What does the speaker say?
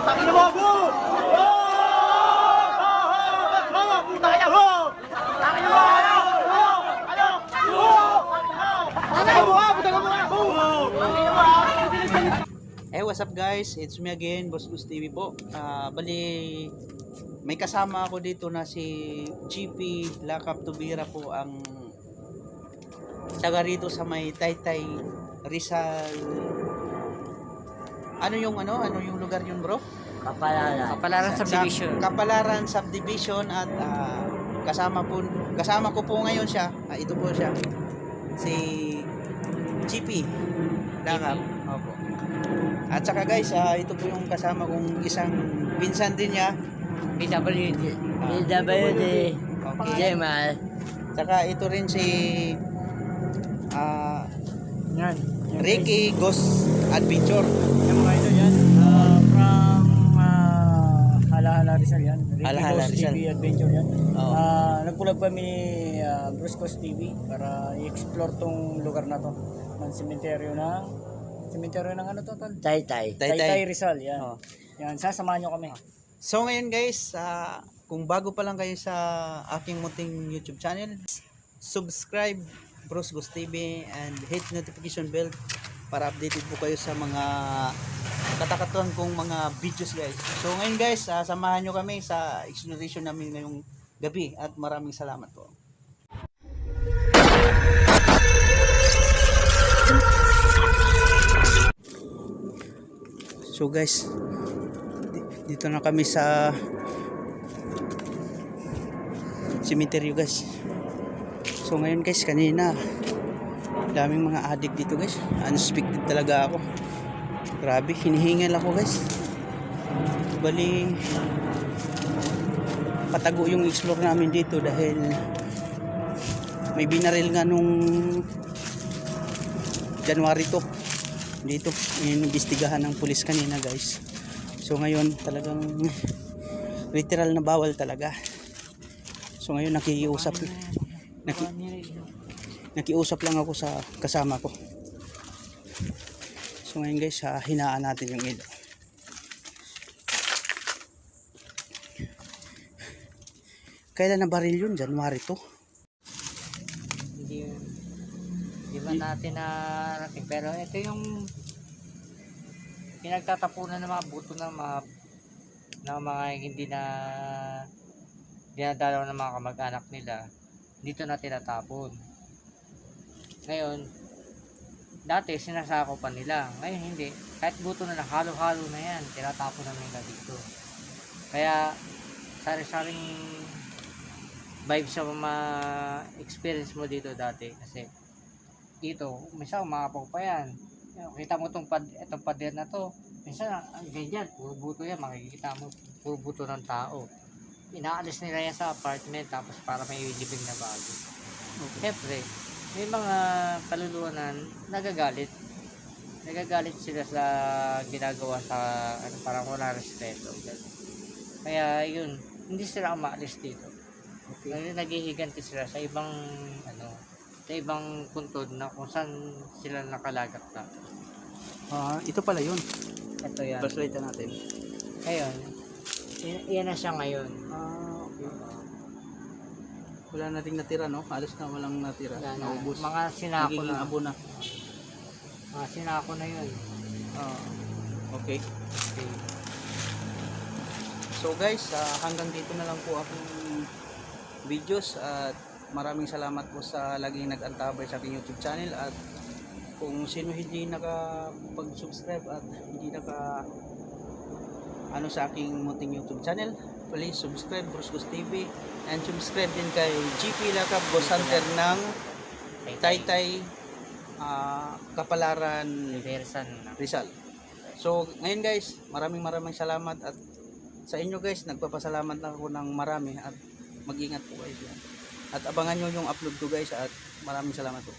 Takin mo ako! Puta ka mo! Takin mo! What's up guys? It's me again, Boss Gus TV po. Bali, may kasama ako dito na si GP Lakap Tubira po, ang taga rito sa may Taytay, Rizal. Ano yung lugar yun, bro? Kapalaran Subdivision. Kapalaran Subdivision. At kasama ko po ngayon siya. Ito po siya. Si GP Lakap. Opo. At saka guys, ito po yung kasama kong isang pinsan din niya. PWD. Okay. Jemal. Saka ito rin si Yan. Ricky Ghost Adventure. Yung mga ito yan. From Halahala Rizal yan. Ricky Halahala Ghost Rizal. TV Adventure yan. Oo. Nagpulag pa kami ni Bruce Ghost TV para i-explore tong lugar na to. Ng sementeryo ng ano to, tol? Taytay. Taytay Rizal, yan. Oo. Yan, sasamahan nyo kami. So ngayon guys, kung bago pa lang kayo sa aking munting YouTube channel, subscribe Bruce Gus TV and hit notification bell para updated po kayo sa mga katakatuhan kong mga videos guys. So ngayon guys, samahan nyo kami sa exploration namin ngayong gabi at maraming salamat po. So guys, dito na kami sa cemetery guys. So ngayon guys, kanina daming mga addict dito guys. Unexpected talaga ako. Grabe, hinihingal ako guys. Bali, patago yung explore namin dito dahil may binaril nga nung January to. Dito inimbestigahan ng pulis kanina guys. So ngayon talagang literal na bawal talaga. So ngayon nakiusap lang ako sa kasama ko. So ngayon guys, hinaan natin yung ilo. Kailan na baril yun? January to? Hindi ba natin narating, pero ito yung pinagtatapunan ng mga buto ng mga hindi na dinadalaw ng mga kamag-anak nila. Dito na tinatapon. Ngayon, dati sinasako pa nila, ngayon hindi. Kahit buto na halo-halo na yan, tinatapon na nila dito. Kaya sari-saring vibes sa mga experience mo dito dati, kasi dito, minsan umapaw pa yan. Kita mo itong pader na to, minsan ang ganyan, puro buto yan, makikita mo, puro buto ng tao. Inaalis nila yan sa apartment, tapos para may libing na bago. Siyempre, may mga kaluluwanan nagagalit sila sa ginagawa sa parang wala respeto. Kaya yun, hindi sila umaalis dito. Okay. Naghihiganti sila sa ibang sa ibang puntod na kung saan sila nakalagak na. Ito pala yun. Ito yan. Flashlight natin. Ngayon, yan na siya ngayon. Okay. Wala nating natira, no? Halos na walang natira. Naubos. Mga sinako nagiging na. abo na. Mga sinako na yun. Okay. So guys, hanggang dito na lang po aking videos at maraming salamat po sa laging nag-antabay sa aking YouTube channel. At kung sino hindi nakapag-subscribe at hindi sa aking munting YouTube channel, please subscribe Bruce Gus TV and subscribe din kay GP Lakap Ghost Hunter ng Taytay, Kapalaran Rizal. So ngayon guys, maraming salamat, at sa inyo guys, nagpapasalamat na ako ng marami, at mag-ingat po guys yan. At abangan nyo yung upload ko guys, at maraming salamat po.